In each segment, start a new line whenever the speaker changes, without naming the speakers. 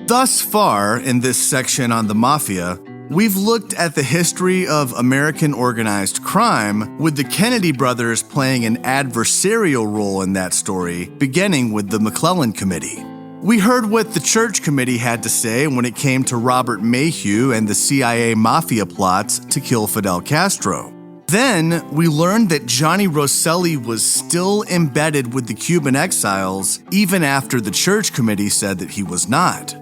Thus far, in this section on the Mafia, we've looked at the history of American organized crime, with the Kennedy brothers playing an adversarial role in that story, beginning with the McClellan Committee. We heard what the Church Committee had to say when it came to Robert Mayhew and the CIA Mafia plots to kill Fidel Castro. Then, we learned that Johnny Rosselli was still embedded with the Cuban exiles, even after the Church Committee said that he was not.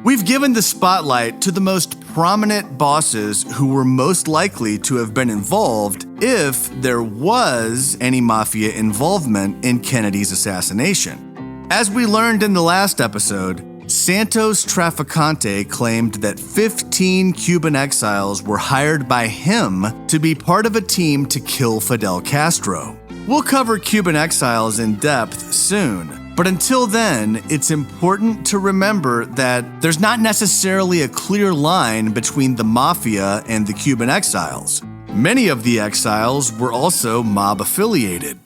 We've given the spotlight to the most prominent bosses who were most likely to have been involved if there was any Mafia involvement in Kennedy's assassination. As we learned in the last episode, Santos Trafficante claimed that 15 Cuban exiles were hired by him to be part of a team to kill Fidel Castro. We'll cover Cuban exiles in depth soon, but until then, it's important to remember that there's not necessarily a clear line between the Mafia and the Cuban exiles. Many of the exiles were also mob-affiliated.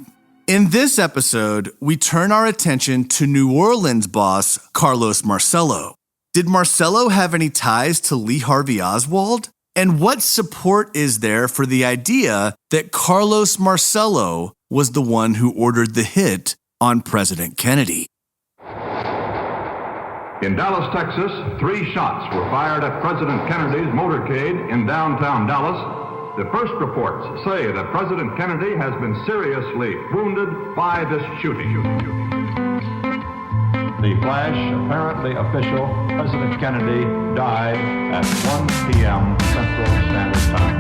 In this episode, we turn our attention to New Orleans boss Carlos Marcello. Did Marcello have any ties to Lee Harvey Oswald? And what support is there for the idea that Carlos Marcello was the one who ordered the hit on President Kennedy?
In Dallas, Texas, 3 shots were fired at President Kennedy's motorcade in downtown Dallas. The first reports say that President Kennedy has been seriously wounded by this shooting. The flash, apparently official, President Kennedy died at 1 p.m. Central Standard Time.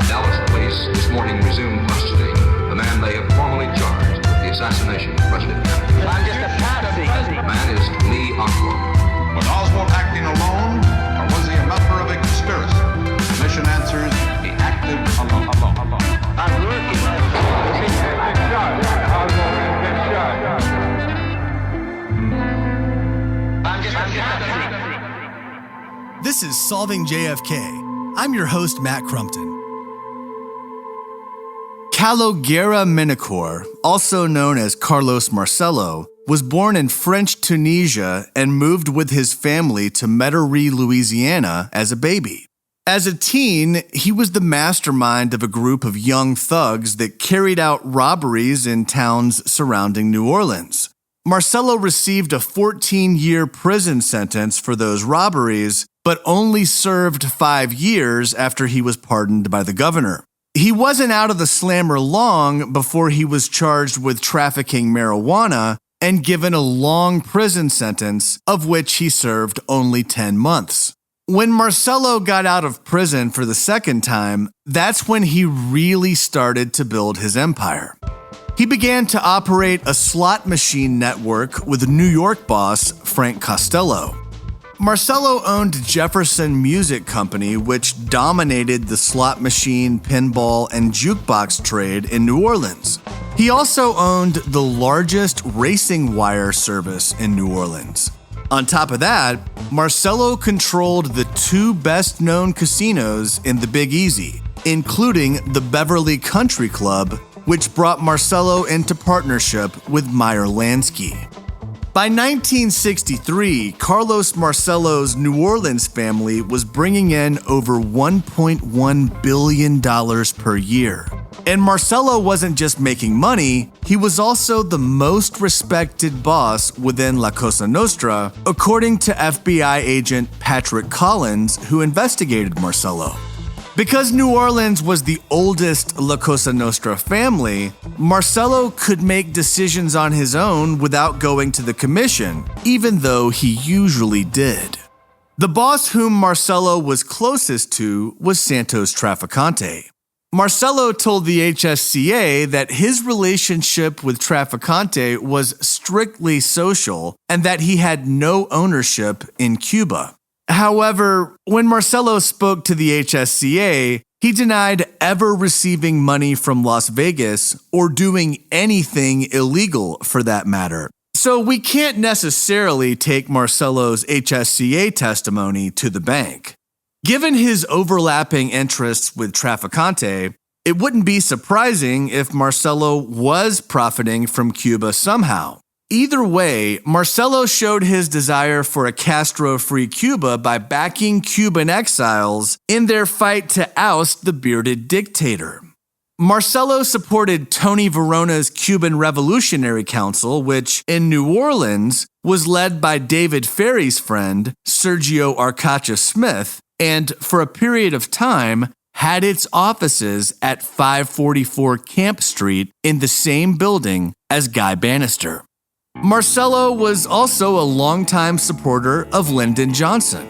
Dallas police this morning resumed custody the man they have formally charged with the assassination of President Kennedy.
I'm just a patsy.
The man is Lee Oswald.
Was Oswald acting alone, or was he a member of a conspiracy? The commission answers he acted alone.
I'm working. I'm shot. Oswald has been shot. I'm just a patsy.
This is Solving JFK. I'm your host, Matt Crumpton. Caloguera Minicore, also known as Carlos Marcello, was born in French Tunisia and moved with his family to Metairie, Louisiana as a baby. As a teen, he was the mastermind of a group of young thugs that carried out robberies in towns surrounding New Orleans. Marcello received a 14-year prison sentence for those robberies, but only served 5 years after he was pardoned by the governor. He wasn't out of the slammer long before he was charged with trafficking marijuana and given a long prison sentence, of which he served only 10 months. When Marcello got out of prison for the second time, that's when he really started to build his empire. He began to operate a slot machine network with New York boss Frank Costello. Marcello owned Jefferson Music Company, which dominated the slot machine, pinball, and jukebox trade in New Orleans. He also owned the largest racing wire service in New Orleans. On top of that, Marcello controlled the 2 best-known casinos in the Big Easy, including the Beverly Country Club, which brought Marcello into partnership with Meyer Lansky. By 1963, Carlos Marcello's New Orleans family was bringing in over $1.1 billion per year. And Marcello wasn't just making money, he was also the most respected boss within La Cosa Nostra, according to FBI agent Patrick Collins, who investigated Marcello. Because New Orleans was the oldest La Cosa Nostra family, Marcello could make decisions on his own without going to the commission, even though he usually did. The boss whom Marcello was closest to was Santos Trafficante. Marcello told the HSCA that his relationship with Trafficante was strictly social and that he had no ownership in Cuba. However, when Marcello spoke to the HSCA, he denied ever receiving money from Las Vegas or doing anything illegal for that matter. So we can't necessarily take Marcello's HSCA testimony to the bank. Given his overlapping interests with Trafficante, It wouldn't be surprising if Marcello was profiting from Cuba somehow. Either way, Marcello showed his desire for a Castro-free Cuba by backing Cuban exiles in their fight to oust the bearded dictator. Marcello supported Tony Verona's Cuban Revolutionary Council, which, in New Orleans, was led by David Ferrie's friend, Sergio Arcacha Smith, and for a period of time, had its offices at 544 Camp Street in the same building as Guy Bannister. Marcello was also a longtime supporter of Lyndon Johnson.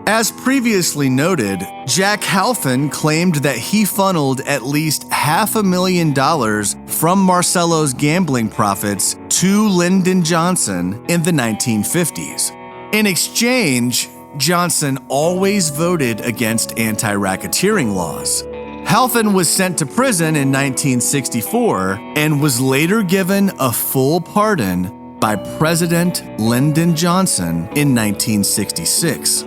As previously noted, Jack Halfin claimed that he funneled at least $500,000 from Marcello's gambling profits to Lyndon Johnson in the 1950s. In exchange, Johnson always voted against anti-racketeering laws. Halfin was sent to prison in 1964 and was later given a full pardon by President Lyndon Johnson in 1966.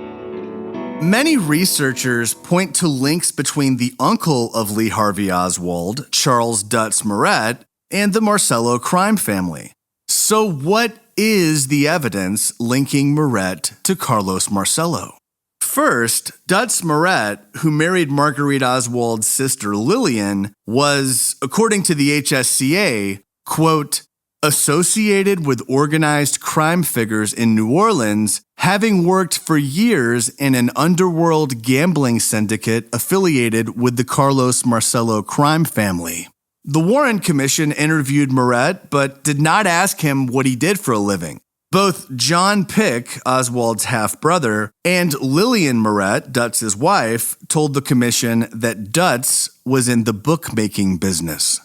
Many researchers point to links between the uncle of Lee Harvey Oswald, Charles Dutz Murret, and the Marcello crime family. So what is the evidence linking Murret to Carlos Marcello? First, Dutz Murret, who married Marguerite Oswald's sister Lillian, was, according to the HSCA, quote, associated with organized crime figures in New Orleans, having worked for years in an underworld gambling syndicate affiliated with the Carlos Marcello crime family. The Warren Commission interviewed Murret, but did not ask him what he did for a living. Both John Pick, Oswald's half-brother, and Lillian Murret, Dutz's wife, told the commission that Dutz was in the bookmaking business.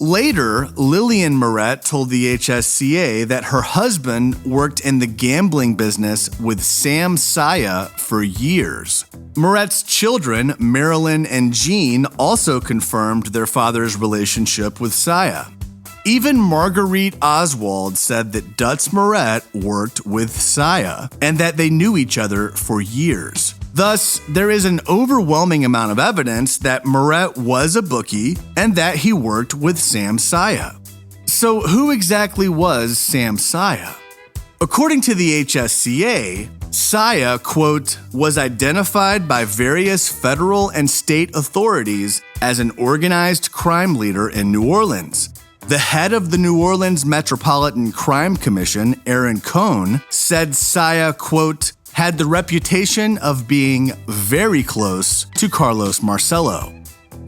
Later, Lillian Murret told the HSCA that her husband worked in the gambling business with Sam Saya for years. Murret's children, Marilyn and Jean, also confirmed their father's relationship with Saya. Even Marguerite Oswald said that Dutz Murret worked with Saya and that they knew each other for years. Thus, there is an overwhelming amount of evidence that Murret was a bookie and that he worked with Sam Saya. So who exactly was Sam Saya? According to the HSCA, Saya, quote, was identified by various federal and state authorities as an organized crime leader in New Orleans. The head of the New Orleans Metropolitan Crime Commission, Aaron Cohn, said Saya, quote, had the reputation of being very close to Carlos Marcello.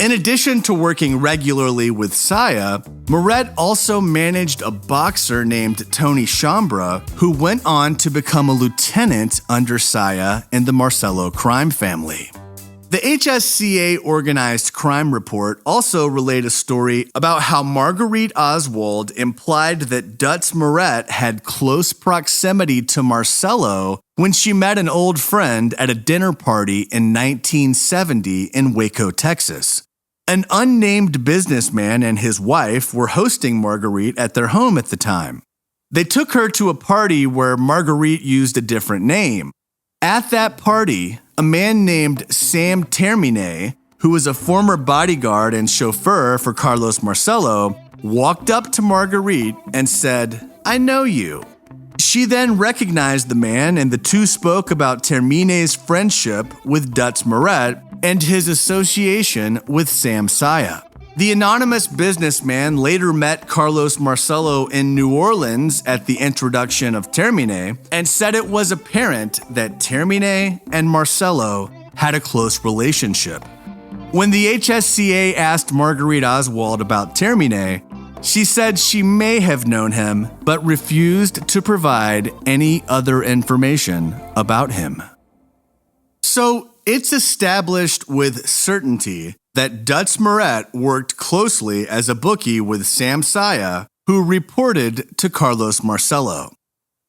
In addition to working regularly with Saya, Murret also managed a boxer named Tony Chambra, who went on to become a lieutenant under Saya in the Marcello crime family. The HSCA organized crime report also relayed a story about how Marguerite Oswald implied that Dutz Murret had close proximity to Marcello when she met an old friend at a dinner party in 1970 in Waco, Texas. An unnamed businessman and his wife were hosting Marguerite at their home at the time. They took her to a party where Marguerite used a different name. At that party, a man named Sam Termine, who was a former bodyguard and chauffeur for Carlos Marcello, walked up to Marguerite and said, "I know you." She then recognized the man, and the two spoke about Termine's friendship with Dutz Murret and his association with Sam Saya. The anonymous businessman later met Carlos Marcello in New Orleans at the introduction of Termine and said it was apparent that Termine and Marcello had a close relationship. When the HSCA asked Marguerite Oswald about Termine, she said she may have known him, but refused to provide any other information about him. So it's established with certainty that Dutz Murret worked closely as a bookie with Sam Saya, who reported to Carlos Marcello.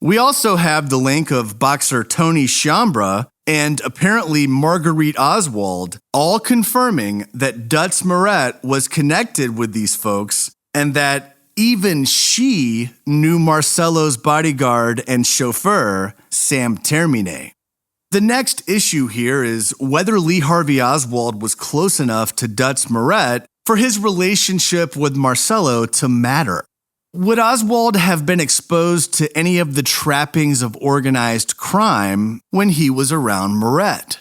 We also have the link of boxer Tony Chambra and apparently Marguerite Oswald, all confirming that Dutz Murret was connected with these folks and that even she knew Marcello's bodyguard and chauffeur, Sam Termine. The next issue here is whether Lee Harvey Oswald was close enough to Dutz Murret for his relationship with Marcello to matter. Would Oswald have been exposed to any of the trappings of organized crime when he was around Murret?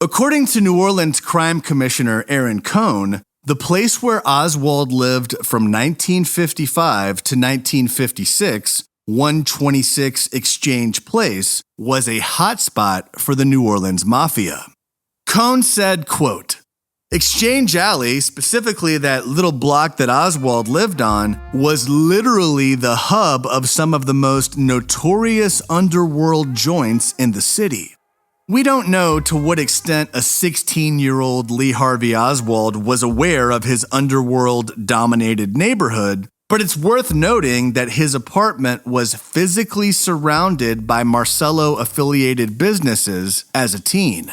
According to New Orleans Crime Commissioner Aaron Cohn, the place where Oswald lived from 1955 to 1956, 126 Exchange Place, was a hotspot for the New Orleans Mafia. Cohn said, quote, Exchange Alley, specifically that little block that Oswald lived on, was literally the hub of some of the most notorious underworld joints in the city. We don't know to what extent a 16-year-old Lee Harvey Oswald was aware of his underworld-dominated neighborhood, but it's worth noting that his apartment was physically surrounded by Marcello-affiliated businesses as a teen.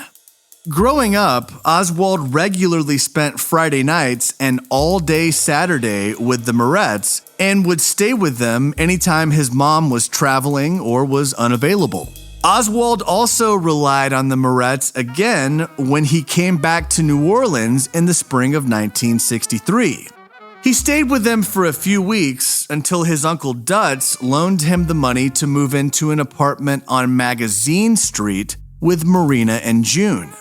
Growing up, Oswald regularly spent Friday nights and all-day Saturday with the Murrets and would stay with them anytime his mom was traveling or was unavailable. Oswald also relied on the Murrets again when he came back to New Orleans in the spring of 1963. He stayed with them for a few weeks until his uncle Dutz loaned him the money to move into an apartment on Magazine Street with Marina and June.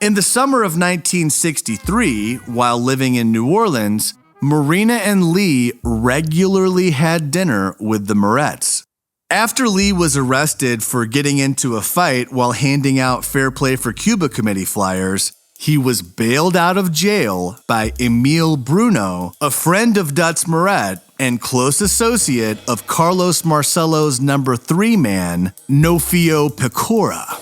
In the summer of 1963, while living in New Orleans, Marina and Lee regularly had dinner with the Murrets. After Lee was arrested for getting into a fight while handing out Fair Play for Cuba Committee flyers, he was bailed out of jail by Emile Bruno, a friend of Dutz Murret and close associate of Carlos Marcello's number 3 man, Nofio Pecora.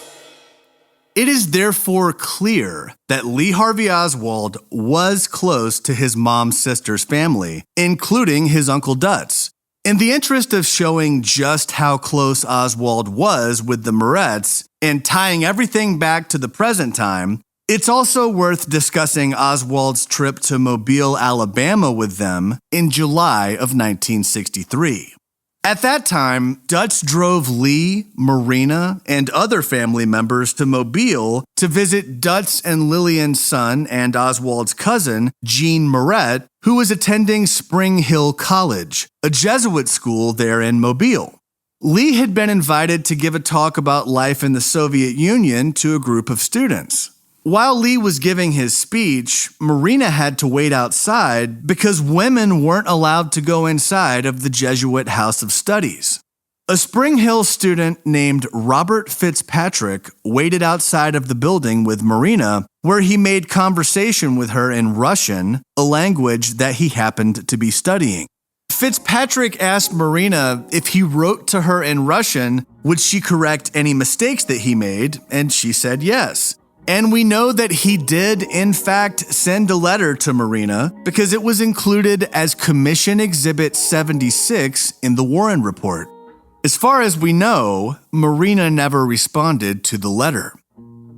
It is therefore clear that Lee Harvey Oswald was close to his mom's sister's family, including his Uncle Dutz. In the interest of showing just how close Oswald was with the Murrets and tying everything back to the present time, it's also worth discussing Oswald's trip to Mobile, Alabama with them in July of 1963. At that time, Dutz drove Lee, Marina, and other family members to Mobile to visit Dutz and Lillian's son and Oswald's cousin, Jean Murret, who was attending Spring Hill College, a Jesuit school there in Mobile. Lee had been invited to give a talk about life in the Soviet Union to a group of students. While Lee was giving his speech, Marina had to wait outside because women weren't allowed to go inside of the Jesuit House of Studies. A Spring Hill student named Robert Fitzpatrick waited outside of the building with Marina, where he made conversation with her in Russian, a language that he happened to be studying. Fitzpatrick asked Marina if he wrote to her in Russian, would she correct any mistakes that he made, and she said yes. And we know that he did, in fact, send a letter to Marina because it was included as Commission Exhibit 76 in the Warren Report. As far as we know, Marina never responded to the letter.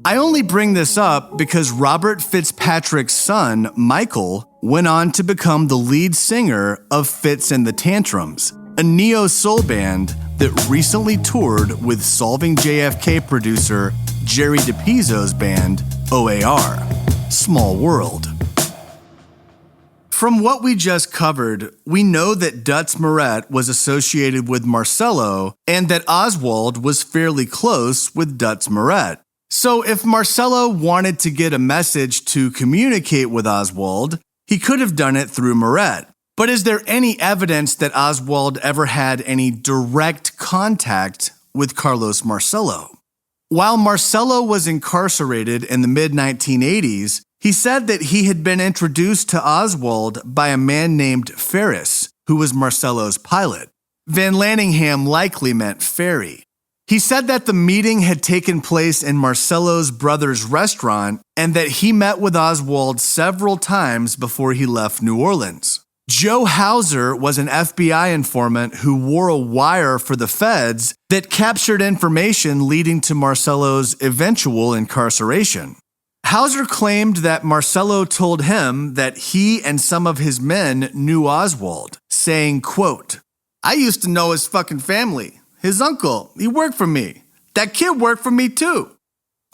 I only bring this up because Robert Fitzpatrick's son, Michael, went on to become the lead singer of Fitz and the Tantrums, a neo-soul band that recently toured with Solving JFK producer Jerry DePizzo's band, OAR. Small world. From what we just covered, we know that Dutz Murret was associated with Marcello and that Oswald was fairly close with Dutz Murret. So if Marcello wanted to get a message to communicate with Oswald, he could have done it through Murret. But is there any evidence that Oswald ever had any direct contact with Carlos Marcello? While Marcello was incarcerated in the mid-1980s, he said that he had been introduced to Oswald by a man named Ferris, who was Marcello's pilot. Van Laningham likely meant Ferrie. He said that the meeting had taken place in Marcello's brother's restaurant and that he met with Oswald several times before he left New Orleans. Joe Hauser was an FBI informant who wore a wire for the feds that captured information leading to Marcello's eventual incarceration. Hauser claimed that Marcello told him that he and some of his men knew Oswald, saying, quote, I used to know his fucking family. His uncle, he worked for me. That kid worked for me too.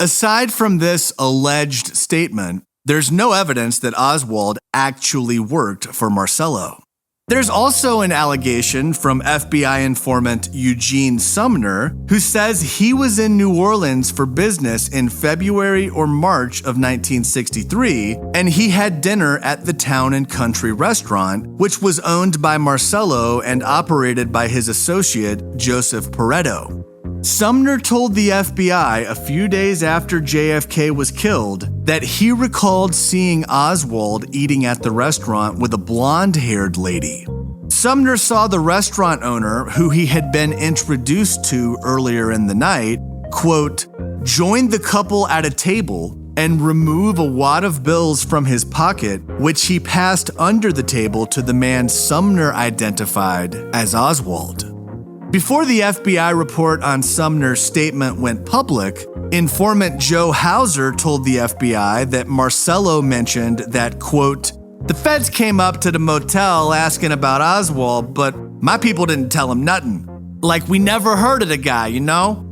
Aside from this alleged statement, There's no evidence that Oswald actually worked for Marcello. There's also an allegation from FBI informant Eugene Sumner, who says he was in New Orleans for business in February or March of 1963, and he had dinner at the Town and Country restaurant, which was owned by Marcello and operated by his associate, Joseph Pareto. Sumner told the FBI a few days after JFK was killed that he recalled seeing Oswald eating at the restaurant with a blonde-haired lady. Sumner saw the restaurant owner, who he had been introduced to earlier in the night, quote, join the couple at a table and remove a wad of bills from his pocket, which he passed under the table to the man Sumner identified as Oswald. Before the FBI report on Sumner's statement went public, informant Joe Hauser told the FBI that Marcello mentioned that, quote, the feds came up to the motel asking about Oswald, but my people didn't tell him nothing. Like we never heard of the guy, you know?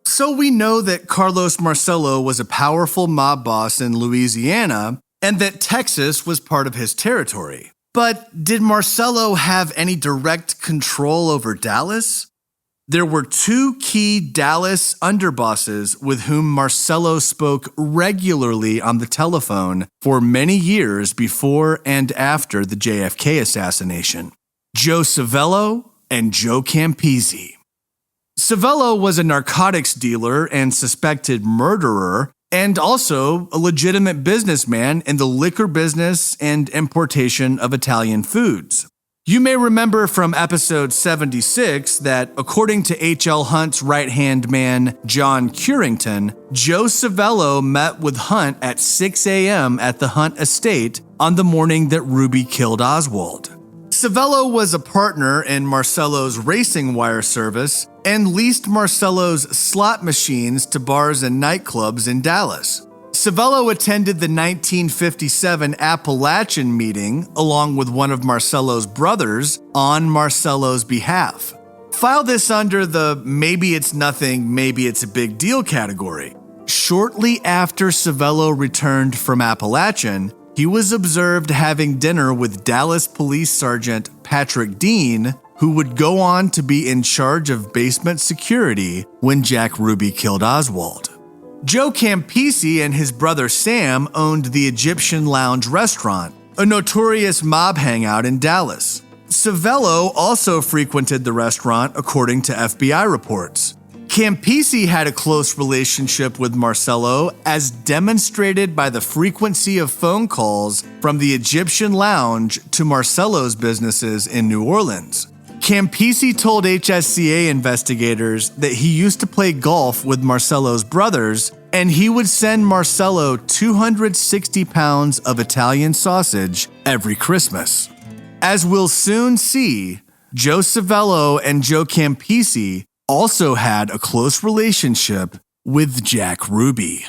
So we know that Carlos Marcello was a powerful mob boss in Louisiana and that Texas was part of his territory. But did Marcello have any direct control over Dallas? There were two key Dallas underbosses with whom Marcello spoke regularly on the telephone for many years before and after the JFK assassination: Joe Civello and Joe Campisi. Civello was a narcotics dealer and suspected murderer, and also a legitimate businessman in the liquor business and importation of Italian foods. You may remember from episode 76 that, according to H.L. Hunt's right-hand man, John Curington, Joe Civello met with Hunt at 6 a.m. at the Hunt estate on the morning that Ruby killed Oswald. Civello was a partner in Marcello's racing wire service and leased Marcello's slot machines to bars and nightclubs in Dallas. Civello attended the 1957 Appalachian meeting along with one of Marcello's brothers on Marcello's behalf. File this under the maybe it's nothing, maybe it's a big deal category. Shortly after Civello returned from Appalachian, he was observed having dinner with Dallas Police Sergeant Patrick Dean, who would go on to be in charge of basement security when Jack Ruby killed Oswald. Joe Campisi and his brother Sam owned the Egyptian Lounge restaurant, a notorious mob hangout in Dallas. Civello also frequented the restaurant, according to FBI reports. Campisi had a close relationship with Marcello, as demonstrated by the frequency of phone calls from the Egyptian Lounge to Marcello's businesses in New Orleans. Campisi told HSCA investigators that he used to play golf with Marcello's brothers, and he would send Marcello 260 pounds of Italian sausage every Christmas. As we'll soon see, Joe Civello and Joe Campisi also had a close relationship with Jack Ruby.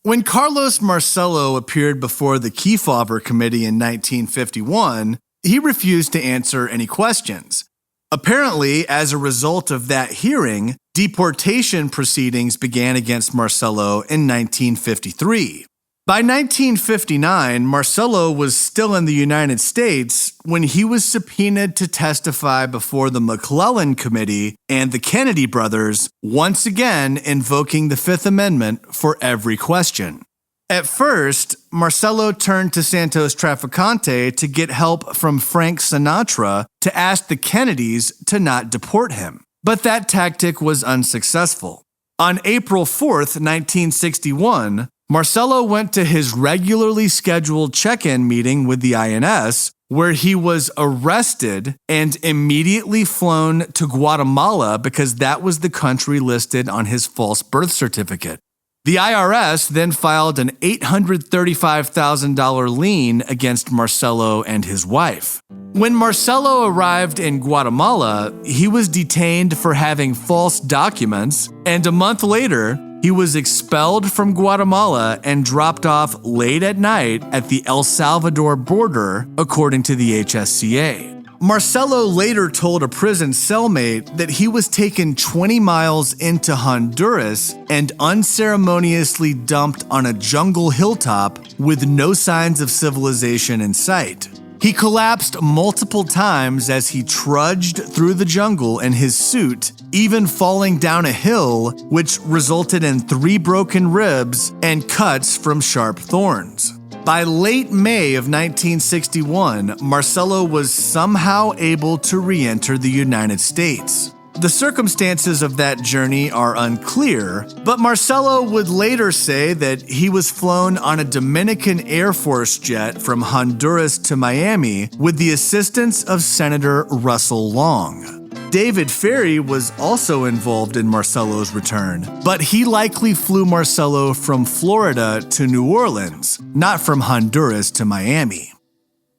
When Carlos Marcello appeared before the Kefauver Committee in 1951, he refused to answer any questions. Apparently, as a result of that hearing, deportation proceedings began against Marcello in 1953. By 1959, Marcello was still in the United States when he was subpoenaed to testify before the McClellan Committee and the Kennedy brothers, once again invoking the Fifth Amendment for every question. At first, Marcello turned to Santos Trafficante to get help from Frank Sinatra to ask the Kennedys to not deport him. But that tactic was unsuccessful. On April 4th, 1961, Marcello went to his regularly scheduled check-in meeting with the INS, where he was arrested and immediately flown to Guatemala because that was the country listed on his false birth certificate. The IRS then filed an $835,000 lien against Marcello and his wife. When Marcello arrived in Guatemala, he was detained for having false documents, and a month later, he was expelled from Guatemala and dropped off late at night at the El Salvador border, according to the HSCA. Marcello later told a prison cellmate that he was taken 20 miles into Honduras and unceremoniously dumped on a jungle hilltop with no signs of civilization in sight. He collapsed multiple times as he trudged through the jungle in his suit, even falling down a hill, which resulted in 3 broken ribs and cuts from sharp thorns. By late May of 1961, Marcello was somehow able to re-enter the United States. The circumstances of that journey are unclear, but Marcello would later say that he was flown on a Dominican Air Force jet from Honduras to Miami with the assistance of Senator Russell Long. David Ferrie was also involved in Marcello's return, but he likely flew Marcello from Florida to New Orleans, not from Honduras to Miami.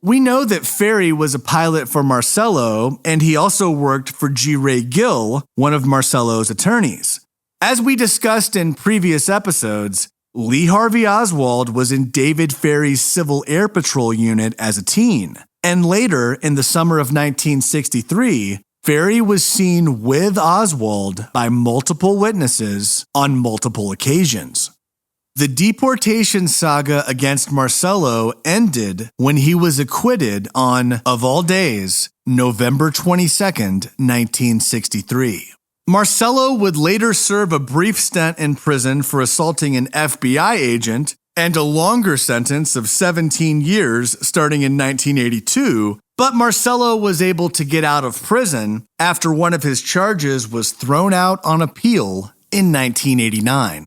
We know that Ferrie was a pilot for Marcello, and he also worked for G. Ray Gill, one of Marcello's attorneys. As we discussed in previous episodes, Lee Harvey Oswald was in David Ferrie's Civil Air Patrol unit as a teen, and later, in the summer of 1963, Ferrie was seen with Oswald by multiple witnesses on multiple occasions. The deportation saga against Marcello ended when he was acquitted on, of all days, November 22, 1963. Marcello would later serve a brief stint in prison for assaulting an FBI agent and a longer sentence of 17 years starting in 1982, but Marcello was able to get out of prison after one of his charges was thrown out on appeal in 1989.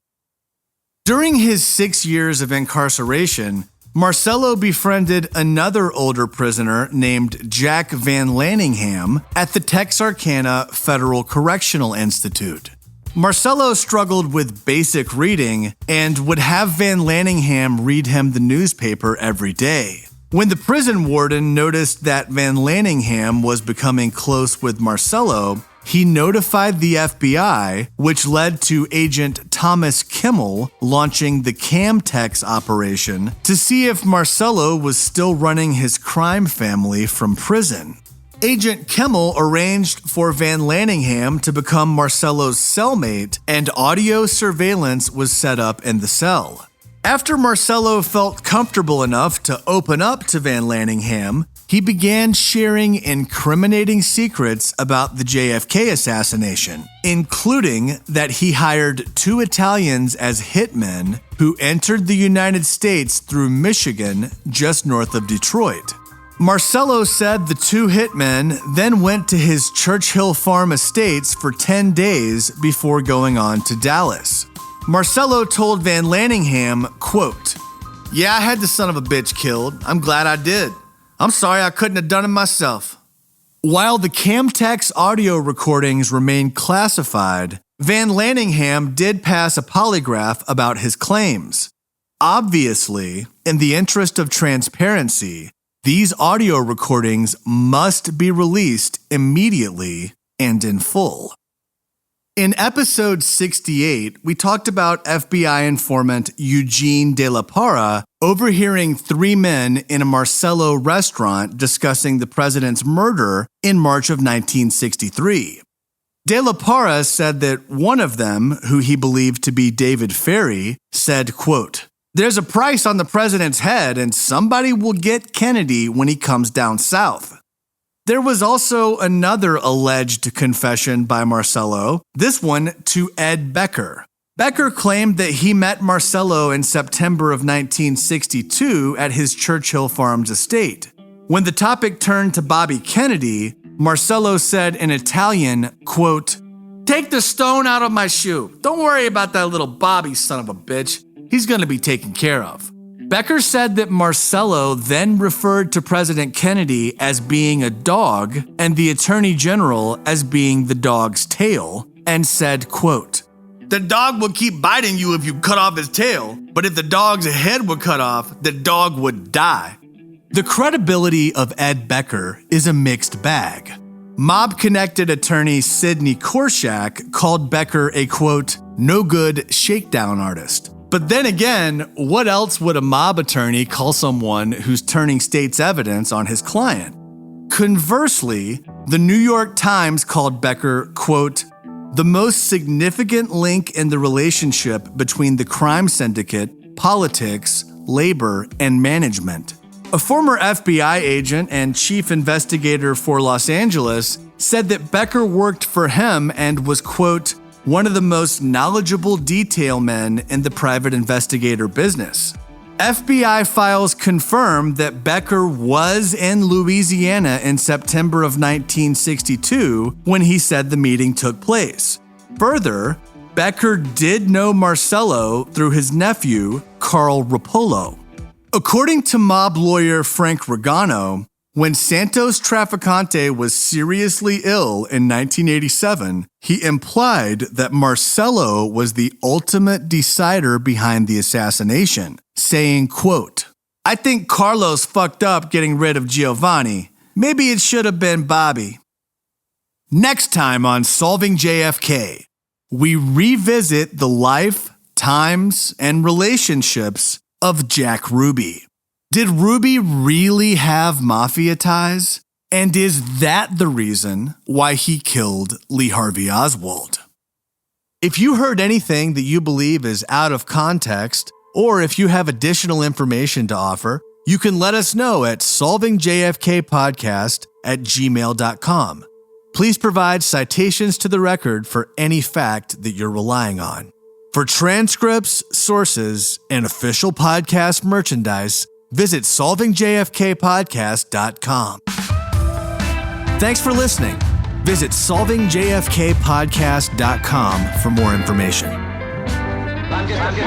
During his 6 years of incarceration, Marcello befriended another older prisoner named Jack Van Laningham at the Texarkana Federal Correctional Institute. Marcello struggled with basic reading and would have Van Laningham read him the newspaper every day. When the prison warden noticed that Van Laningham was becoming close with Marcello, he notified the FBI, which led to Agent Thomas Kimmel launching the CAMTEX operation to see if Marcello was still running his crime family from prison. Agent Kimmel arranged for Van Laningham to become Marcello's cellmate, and audio surveillance was set up in the cell. After Marcello felt comfortable enough to open up to Van Laningham, he began sharing incriminating secrets about the JFK assassination, including that he hired 2 Italians as hitmen who entered the United States through Michigan, just north of Detroit. Marcello said the 2 hitmen then went to his Churchill Farm estates for 10 days before going on to Dallas. Marcello told Van Laningham, quote, "Yeah, I had the son of a bitch killed. I'm glad I did. I'm sorry I couldn't have done it myself." While the CAMTEX audio recordings remained classified, Van Laningham did pass a polygraph about his claims. Obviously, in the interest of transparency, these audio recordings must be released immediately and in full. In episode 68, we talked about FBI informant Eugene De La Parra overhearing 3 men in a Marcello restaurant discussing the president's murder in March of 1963. De La Parra said that one of them, who he believed to be David Ferrie, said, quote, "There's a price on the president's head and somebody will get Kennedy when he comes down south." There was also another alleged confession by Marcello, this one to Ed Becker. Becker claimed that he met Marcello in September of 1962 at his Churchill Farms estate. When the topic turned to Bobby Kennedy, Marcello said in Italian, quote, "Take the stone out of my shoe. Don't worry about that little Bobby son of a bitch. He's going to be taken care of." Becker said that Marcello then referred to President Kennedy as being a dog and the Attorney General as being the dog's tail, and said, quote, "The dog will keep biting you if you cut off his tail, but if the dog's head were cut off, the dog would die." The credibility of Ed Becker is a mixed bag. Mob-connected attorney Sidney Korshak called Becker a, quote, "no good shakedown artist." But then again, what else would a mob attorney call someone who's turning state's evidence on his client? Conversely, the New York Times called Becker, quote, the most significant link in the relationship between the crime syndicate, politics, labor, and management. A former FBI agent and chief investigator for Los Angeles said that Becker worked for him and was, quote, one of the most knowledgeable detail men in the private investigator business. FBI files confirm that Becker was in Louisiana in September of 1962 when he said the meeting took place. Further, Becker did know Marcello through his nephew, Carl Rapolo. According to mob lawyer Frank Regano, when Santos Trafficante was seriously ill in 1987, he implied that Marcello was the ultimate decider behind the assassination, saying, quote, I think Carlos fucked up getting rid of Giovanni. Maybe it should have been Bobby. Next time on Solving JFK, we revisit the life, times, and relationships of Jack Ruby. Did Ruby really have mafia ties? And is that the reason why he killed Lee Harvey Oswald? If you heard anything that you believe is out of context, or if you have additional information to offer, you can let us know at solvingjfkpodcast@gmail.com. Please provide citations to the record for any fact that you're relying on. For transcripts, sources, and official podcast merchandise, visit solvingjfkpodcast.com. Thanks for listening. Visit solvingjfkpodcast.com for more information.
I'm just